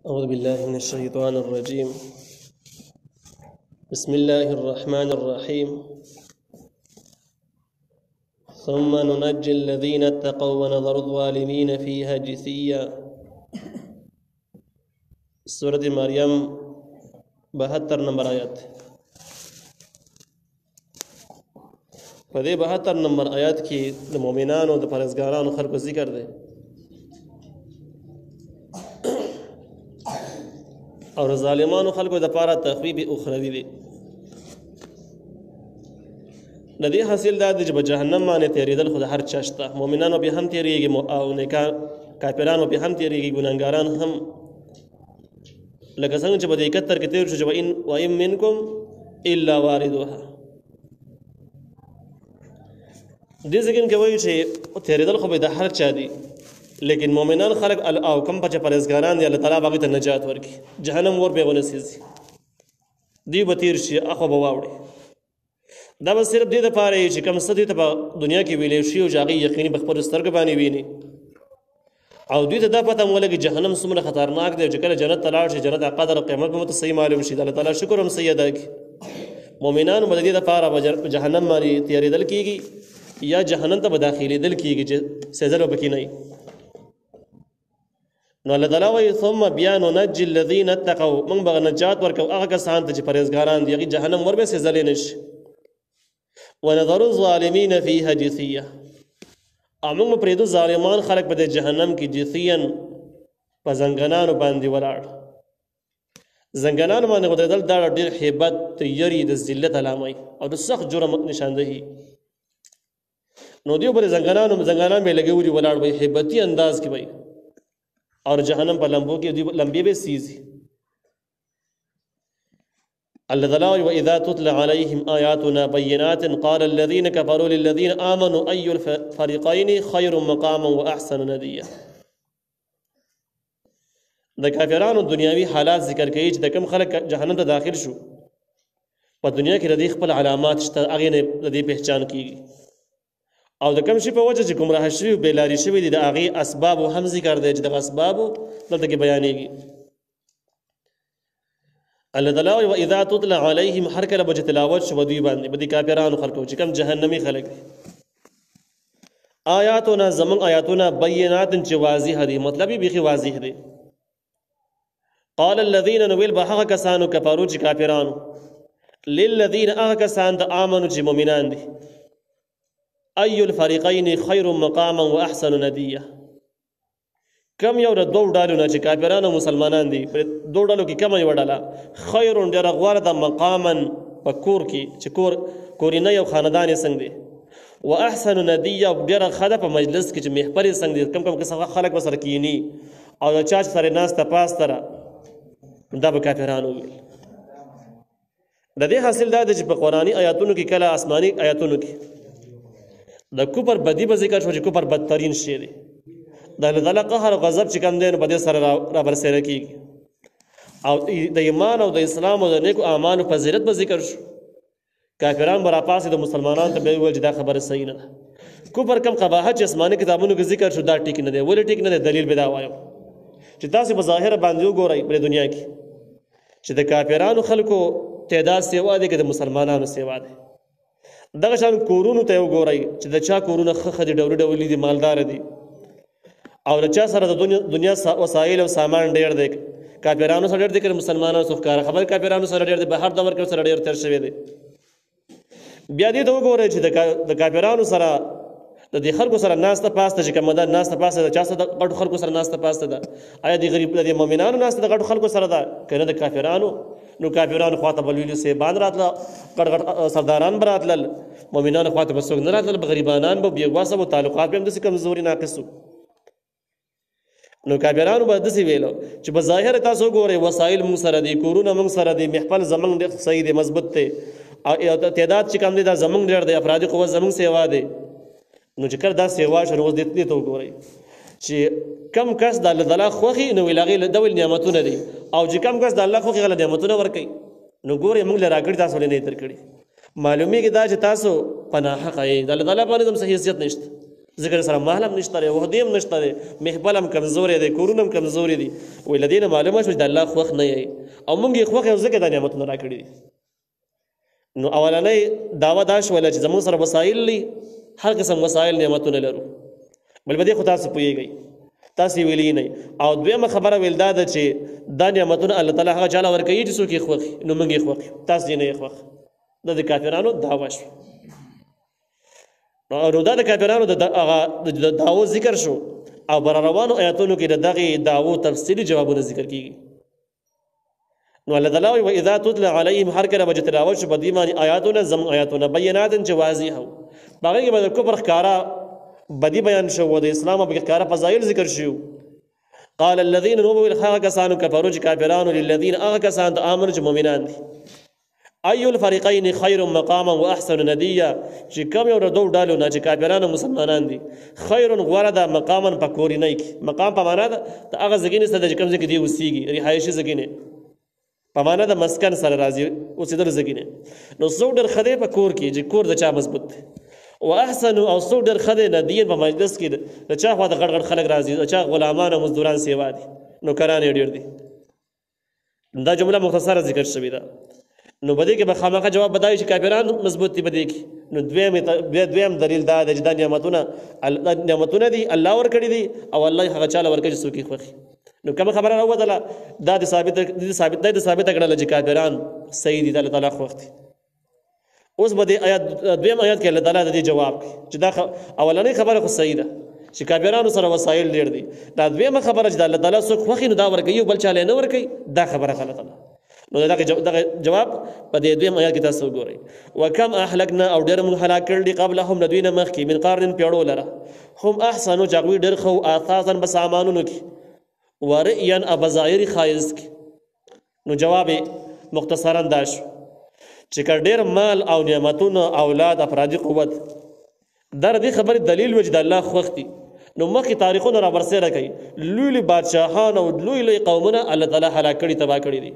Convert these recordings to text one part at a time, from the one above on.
أعوذ بالله من الشيطان الرجيم. بسم الله الرحمن الرحيم. ثم ننجي الذين اتقوا ونذر الظالمين فيها جثيا. سورة مريم 72 نمبر آیات. په دې 72 نمبر آیات کې د مؤمنانو د پرهیزګارانو خلکو ذکر دی او ظالمانو خلکو د پاره تخویب اخروی دی. د دې حاصل دا دی چې په جهنم باندې تیریدل خو د هر چا شته. مؤمنانو به هم تیریږي او نیکان کافرانو به هم تیریږي، ګناهګاران هم، لکه څنګه چې په دې 71 کې تیر شو چې وَإِن مِّنكُمْ إِلَّا وَارِدُهَا. دې ځکه کې وایي چې تیریدل خو به د هر چا دی، لیکن مؤمنان خلق او کم پچ پرهیزګاران دی الله تعالی باغی ته نجات ورکي، جهنم ور به ونسيزي، دی به تیر شي اخو به واوړي. دا به صرف دې لپاره چې کم څه دې ته په دنیا کې ویلې شي او جاغي یقیني په خپل سترګې باندې ویني او دوی ته دا پته مولګي جهنم څومره خطرناک دی چې کله جنت ته لاړ شي جنت قدر او قیامت به صحیح معلوم شي. الله تعالی شکر هم سید کی مؤمنان به دې لپاره جهنم باندې تیارېدل کیږي یا جهنم ته به داخليدل کیږي چې سزا وبکې نه. نو الله تعالی وایي ثم بیان ننجي الذين اتقوا، موږ به نجات ورکو هغه کسان ته چې پرهیزګاران دي، هغه جهنم ور به سزا لنشي. ونذر الظالمين فيها جثيا، او موږ پرېږدو ظالمان خلک په دې جهنم کې جثيا په زنګنانو باندې ولاړ. زنګنانو باندې ودرېدل دا ډېر هیبت، یری، د ذلت علامه او د سخت جرم نشاندهي. نو دیو پر زنګنان به لګولي ولاړ وي، هیبتي انداز کې وي اور جهنم پر لمبو کې دی لمبي به سيزي. الله تعالی واذا تتلى عليهم آياتنا بينات قال الذين كفروا للذين آمنوا أي الفريقين خير مقاما وأحسن نديا. د کافرانو دنیاوی حالات ذکر کوي چې د کوم خلک جهنم ته داخل شو په دنیا کې ردی خپل علامات شته، هغه نه ردی پہچان کیږي او د کوم شي په وجه چې گمراه شوی او بیلاری شوی دي د هغه اسباب هم ذکر دی چې د اسباب دلته کې بیانېږي. الله تعالی واذا تتلى عليهم هر کله به تلاوت شو دوی باندې بدی کافرانو خلکو چې کوم جهنمی خلک دي آیاتنا زمن آیاتنا بینات چې واضح دي، مطلب یې بيخي واضح دي. قال الذين نويل بحق کسانو کفروا چې کافرانو للذين کسان د امنو چې مؤمنان دي أي الفريقين خير مقاما وأحسن نديا. كم یو د دوه ډالو نه چې کافرانو او مسلمانان دي په دوه ډالو کې کوم یو ډاله خیر ډېر غوړه د مقاما په کور کې چې کورینه یو خاندان یې څنګه دي واحسن ندیه ډېر خده په مجلس کې چې محفل یې څنګه دي کم خلک وسره کینی او چا سره ناس ته پاس تر دا به کافرانو ویل. د دې حاصل دا چې په قرآني آیاتونو کې کله آسماني آیاتونو کې د کوپر بدی به ذکر شو چې کوپر بدترین شی دی، د الله تعالی قهر او غضب چې کوم دی نو په دې سره را برسېره کېږي او د ایمان او د اسلام او د نیکو اعمالو فضیلت به ذکر شو. کافران به راپاسې د مسلمانانو ته به ویل چې دا خبره صحیح نه ده. کوپر کم قباحت چې آسماني کتابونو کې ذکر شو دا ټیک نه دی. ولې ټیک نه دی؟ دلیل به دا وایو چې تاسو په ظاهر باندې وګورئ په دنیا کې چې د کافرانو خلکو تعداد سیوا دی که د مسلمانانو سیوا دی. دغه شان کورونو ته وګورئ چې د چا کورونه خخ دي، ډول ډول دي، مالدار دي او د چا سره د دنیا وسایل او سامان ډېر دی. کافرانو سره ډېر دي که مسلمانانو سره ښکاره خبر کافرانو سره ډېر دی، بهر دور کې سره ډېر تیر شوی دی. بیا دې ته وګورئ چې د کافرانو سره د دې خلکو سره ناسته پاسته چې کومه ده ناسته پاسته د چا سره د غټو خلکو سره ناسته پاسته ده. آیا د غریب د مؤمنانو ناسته د غټو خلکو سره ده که نه د کافرانو؟ نو کافرانو خواته بلویلو سیبان راتله، غټ غټ سرداران به راتلل، مؤمنانو خواته به څوک نه راتلل، غریبانان به بېګواسه به تعلقات به هم داسې کمزوري ناقص وو. نو کافرانو به داسې ویلو چې په ظاهر تاسو وګورئ وسایل موږ سره دي، کورونه موږ سره دي، محفل زموږ ډېر صحیح دی، مضبوط دی او تعداد چې کم دی دا زموږ ډېر دی، افرادي قوت زموږ سیوا دی. نو چې کله دا سیوا شو نو اوس دې ته وګورئ چې کم کس د الله تعالی خوښي نو ویل هغې ډول نعمتونه دي او چې کم کس د الله خوښي هغه نعمتونه ورکوي. نو ګورئ موږ له راکړي تاسو ولې نه درکړي. معلومیږي دا چې تاسو په ناحقه یې د الله تعالی باندې هم صحیح حیثیت نشته. ذکر سره مال هم نشته دی، وحدې هم نشته دی، محفل هم کمزورې دی، کورونه هم کمزورې دي. وایي له دې نه معلومه شوه چې د الله خوښ نه یې او موږ یې خوښ یو ځکه دا نعمتونه راکړي دي. نو اولنۍ دعوه دا شوله چې زموږ سره وسایل دي، هر قسم وسایل نعمتونه لرو، بل په دې خو تاسو پوهېږئ، تاسو ویلي نه. او دویمه خبره ویل دا ده چې دا نعمتونه الله تعالی هغه چاله ورکوي چې څوک یې خوښ وي، نو موږ یې خوښ یو، تاسو یې نه یې خوښ. دا د کافرانو دعوه شوه. نو دا د کافرانو د دعوو ذکر شو او بر روانو آیاتونو کې د دغې دعوو تفصیلي جوابونه ذکر کیږي. نو الله تعالی وایي واذا تتلى عليهم هر کله چې تلاوت شو په دې باندې آیاتونه زموږ آیاتونه بینات چې واضح وو، په هغې کې به د کفر ښکاره بدي بیان شو او د اسلام په ښکاره فضایل ذکر شو. قال الذين نو ویل هغه کسانو کفرو چې کافرانو للذین هغه کسان د آمنو چې مؤمنان دي ای الفریقین خیر مقاما واحسن ندیا، چې کوم یو د دوو ډلو نه چې کافرانو مسلمانان دي خیر غوره ده مقاما په کورنۍ کې. مقام په معنا ده د هغه ځای نه ستاسو چې کوم ځای کې دی اوسېږي، رهایشي ځای نه په معنا د مسکن سره راځي اوسېدل ځای نه. نو څوک ډېر ښه دی په کور کې چې کور د چا مضبوط دی، واحسن او څوک ډېر ښه دی ندیا په مجلس کې د چا خوا د غټ غټ خلک راځي، د چا غلامان او مزدوران سیوا دي، نوکران یې ډېر دي. دا جمله مختصره ذکر شوې ده. نو بده کې به خامخا جواب بدایي چې کافران مضبوط دي بده کې. نو دویم دلیل دا دی چې دا نعمتونه دي الله ورکړي دي او الله هغه چاله ورکړي چې څوک یې خوښي. نو کومه خبره راووتله دا د ثابته کړله چې کافران صحیح دي، د الله تعالی خوښ دي. اوس به د دویم آیات کې الله تعالی د دې جواب کوي چې دا اولنۍ خبره خو صحیح ده چې کافرانو سره وسایل ډېر دي. دا دویمه خبره چې د الله تعالی څوک خوښي نو دا ورکوي او بل چاله نه ورکوي، دا خبره غلطه ده. نو دغه جواب په دې دویم آیات کې تاسو وګورئ. وکم اهلکنا او ډېر موږ هلاک کړي قبلهم د دوی نه مخکې من قرن پیړو لره هم احسنو چې هغوی ډېر ښه اثاثا په سامانونو کې ورئیا او بظاهري ښایست کې. نو جواب مختصرا دا شو چې که ډېر مال او نعمتونه اولاد افرادي قوت در دې خبرې دلیل و چې د الله خوښ دي. نو مخکې تاریخونه را برسېره کوي لوی لوی بادشاهان او لوی لوی قومونه الله تعالی هلاک کړي تباه کړي دي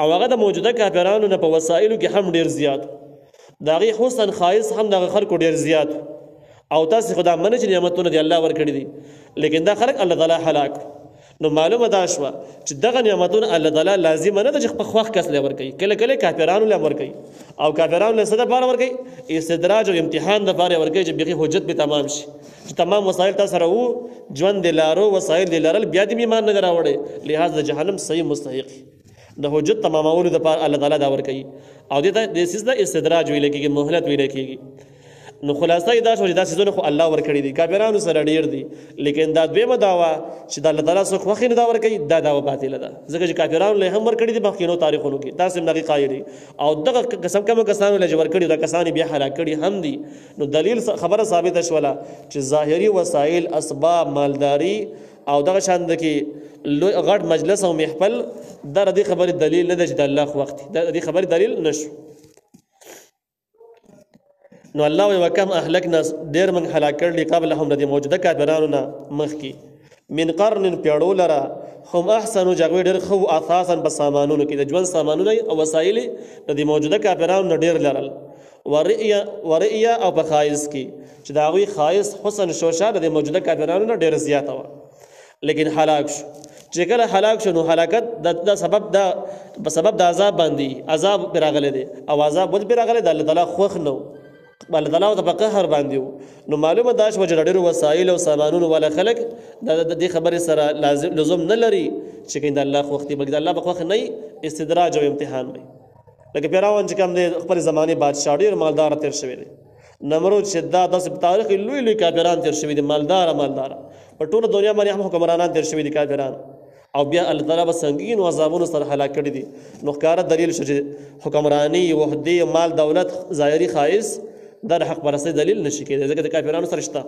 او هغه د موجوده کافرانو نه په وسایلو کې هم ډېر زیات، د هغې حسن ښایست هم د هغه خلکو ډېر زیات. او تاسې خو دا منئ چې نعمتونه دې الله ورکړي دي، لیکن دا خلک الله تعالی هلاک. نو معلومه دا شوه چې دغه نعمتونه الله تعالی لازمه نه ده چې په خوښ کس له ورکوي، کله کله کافرانو له ورکوي او کافرانو له څه دپاره ورکوي؟ استدراج او امتحان دپاره ورکوي چې بیخي حجت به تمام شي، چې تمام وسایل تا سره وو، ژوند دې لارو، وسایل دې لرل، بیا دې ایمان نه دی راوړی، لحاظ د جهنم صحیح مستحق د حجت تمامولو دپاره الله تعالی دا ورکوي. او دې ته دې څیز ته استدراج ویلی کېږي، مهلت ویلی کېږي. نو خلاصه یې دا شوه چې دا څیزونه خو الله ورکړي دي، کافرانو سره ډېر دي، لیکن دا دویمه دعوه چې د الله تعالی څوک خوښي نه دا ورکوي، دا دعوه باطله ده، ځکه چې کافرانو له هم ورکړي دي مخکینو تاریخونو کې، تاسو هم دغې قایل دي. او دغه کومو کسانو له چې ورکړي دا کسان بیا هلاک کړي هم دي. نو دلیل خبره ثابته شوله چې ظاهري وسایل، اسباب، مالداري او دغه شان د کې غټ مجلس او محفل دا د دې خبرې دلیل نه ده چې د الله خوښ دي، د دې خبرې دلیل نشو. نو الله وی وکم اهلکنا ډېر موږ هلاک کړلي قبلهم د دې موجوده کافرانو نه مخکې من قرن پیړو لره هم احسنو چې هغوی ډېر ښه اثاثا په سامانونو کې د ژوند سامانونه او وسایل د دې موجوده کافرانو نه ډېر لرل، ورئیا او په ښایست کې چې د هغوی ښایست حسن شوشه د دې موجوده کافرانو نه ډېره زیاته وه، لیکن هلاک شو. چې کله هلاک شو نو هلاکت د سبب په سبب د عذاب باندې عذاب پرې راغلی دی او عذاب ولې پرې راغلی د الله تعالی خوښ نه و، الله تعالی ته په قهر باندې و. نو معلومه دا شوه چې ډېرو وسایل او سامانونو والا خلک د دې خبرې سره لزوم نه لري چې د الله خوښ دي، بلکې د الله په خوښ نه وي، استدراج او امتحان وي. لکه فرعون چې کوم دی خپل زمانې بادشاه ډېر مالداره تېر شوی دی، نمرود شداد داسې په تاریخ کې لوی لوی کافران تېر شوي دي، مالداره په ټوله دنیا باندې هم حکمرانان تېر شوي دي کافران، او بیا الله تعالی به سنګینو عذابونو سره هلاک کړي دي. نو ښکاره دلیل شو چې حکمراني، وحدې، مال، دولت، ظاهري ښایست دا د حق پرستۍ دلیل نشي کېدی، ځکه د کافرانو سره شته.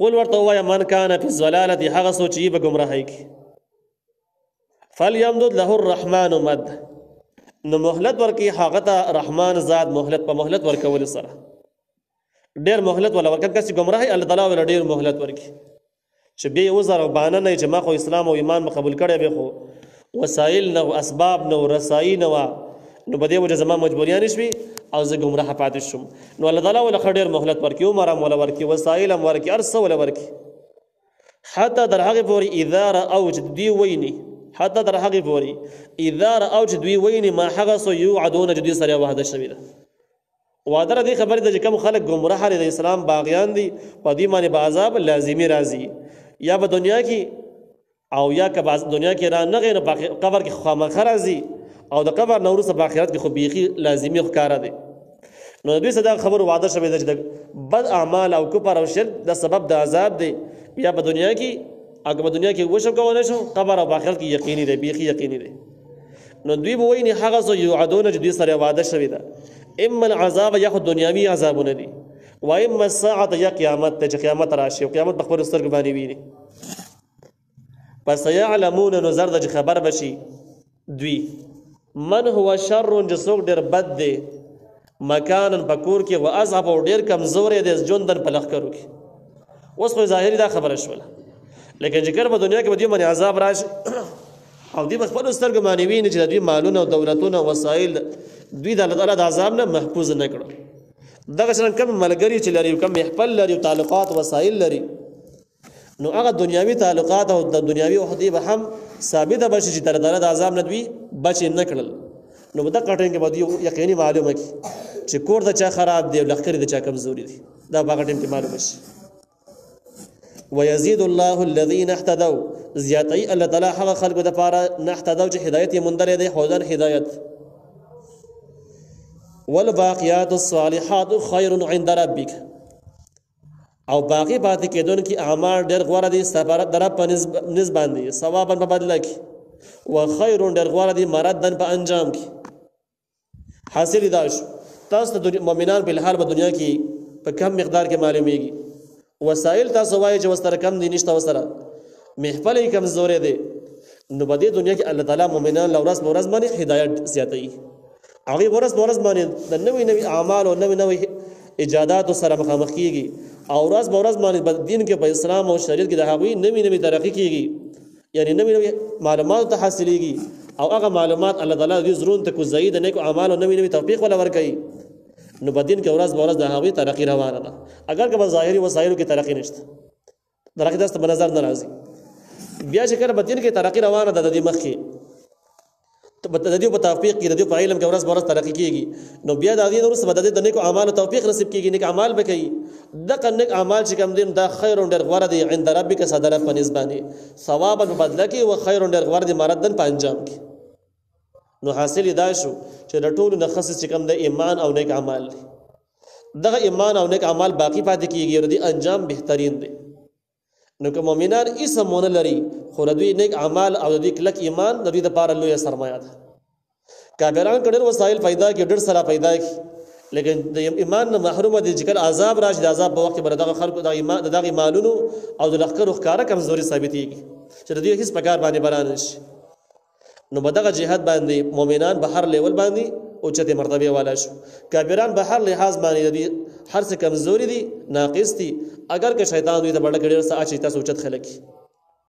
قل ورته ووایه من کان فی الضلالة هغه څوک چې په ګمراهۍ کې فلیمدد له الرحمن مد، نو مهلت ورکړي هغه ته رحمان ذات مهلت په مهلت ورکولو سره، ډېر مهلت ولا ورکړي. کس چې ګمراهۍ الله تعالی ولا ډېر مهلت ورکړي چې بیا عذر او بهانه نه چې ما خو اسلام او ایمان مې قبول کړی، بیا خو وسایل نه، اسباب نه، رسایي نه وه، نو په دې وجه زما مجبوریانې شوي او زه ګمراه پاتې شم. نو الله تعالی ول خډیر مهلت ورکي، عمر هم ول ورکي، وسایل هم ورکي، ارسه ول ورکي، حتی در هغه پورې اذا راو چې دوی ویني، حتی در هغه پورې اذا راو چې دوی ویني ما هغه سو یوعدون چې دوی سره وعده شوی ده. وعده دې خبرې ده چې کوم خلک ګمراه دي د اسلام باغیان دي په دې باندې به عذاب لازمي راځي، یا په دنیا کې او یا که دنیا کې را نه غیر قبر کې خامخا راځي، او د قبر نو وروسته په آخرت کې خو بیخي لازمي ښکاره دی. نو دوی صدا خبر وعده شوی ده چې د بد اعمال او کفر او شرک د سبب د عذاب دی، یا په دنیا کې اګه په دنیا کې وشو کوونه شو، قبر او آخرت کې یقیني دی، بیخي یقیني دی. نو دوی به وایي هغه څه یوعدون چې دوی سره وعده شوی ده، اما العذاب یا خو دنیاوي عذابونه دي، و اما الساعه یا قیامت ته چې قیامت راشي او قیامت په خپل سترګو باندې ویني. پس یعلمون نو زرد چې خبر بشي دوی من هو شر چې څوک ډېر بد دی، مکانن پکور کې و اضعف او ډېر کمزورې دی ژوندن په لښکرو کې. اوس خو ظاهري دا خبره شوله، لیکن چې کله په دنیا کې به دوی باندې عذاب راشي او دوی په خپلو سترګو باندې ویني چې د دوی مالونه او دولتونه او وسایل دوی د الله تعالی د عذاب نه محفوظ نه کړو. دغه شان کم ملګري چې لري، کم محفل لري، تعلقات وسایل لري، نو هغه دنیاوي تعلقات او د دنیاوي عہدې به هم ثابت بشي چې تر د عذاب نه دوی بچ نه کړل. نو په دغه ټیم کې به دوی یقیني معلومه کی چې کور د چا خراب دی او لښکرې د چا کمزوري دي، دا په هغه ټیم کې معلومه شي. ويزيد الله الذين اهتدوا، زیاتې الله تعالی هغه خلکو د پاره نه اهتدوا چې هدایت یې مونږ لري، هدن هدایت. والباقيات الصالحات خير عند ربك، او باقی پاتې کېدون کې اعمال ډېر غوره دي سفارت در په نسبت دي، ثوابا په بدله کې، و خیر ډېر غوره دي مردن په انجام کې. حاصل دا شو تاسو د مؤمنان په حال په دنیا کې په کم مقدار کې معلومیږي، وسایل تاسو وایي چې وسره کم دي، نشته وسره محفل یې کمزورې دي. نو په دې دنیا کې الله تعالی مؤمنان لورس بورس باندې هدایت زیاتوي، هغه ورځ بورس باندې د نوې نوې اعمال او نوې نوې ایجادات سره مخامخ کیږي، او ورځ بورس باندې په دین کې په اسلام او شریعت کې د هغوی نوې نوې ترقی کیږي، یعنی نوې نوې معلومات ته حاصلېږي، او هغه معلومات الله تعالی دې زرون ته کو زید نه کو اعمال او نوې نوې توفیق ولا ورکړي. نو په دین کې ورځ بورس د هغوی ترقی روانه ده، اگر که په ظاهري وسایلو کې ترقی نشته، ترقی داسته په نظر نه راځي. بیا چې کله په دین کې ترقی روانه ده د دې مخ کې د دې په توفیق کې د دې په علم کې ورځ بورس ترقی کیږي، نو بیا د دې ورسره د دې د نیکو اعمال توفیق نصیب کیږي، نیک اعمال به کوي. دغه نیک اعمال چې کوم دین دا خیر ډېر غوړه دي عند ربک صدر په نسبانه، ثواب په بدله کې او خیر ډېر غوړه دي مردن په انجام کې. نو حاصل دا شو چې د ټولو نه خاص چې کوم د ایمان او نیک اعمال دي، دغه ایمان او نیک اعمال باقی پاتې کیږي او د انجام بهترین دي. نو که مؤمنان اسمون لري خو د دوی نیک اعمال او د دوی کلک ایمان د دوی لپاره لویه سرمایه ده. کافران کډر وسایل پیدا کی ډېر سره پیدا کی، لیکن د ایمان نه محروم دي چې کله عذاب راشي د عذاب په وخت کې دغه خلکو د ایمان دغه مالونو او د لښکرو ښکارا کمزوري ثابتېږي چې د دوی هیڅ پکار باندې بران نشي. نو بدغه جهاد باندې مؤمنان به هر لیول باندې اوچته مرتبه والا شو، کافران به هر لحاظ باندې د هر څه کمزوري دي، ناقص دي، اگر که شیطان دوی ته بڑا کړي سره اچي تاسو اوچت خلک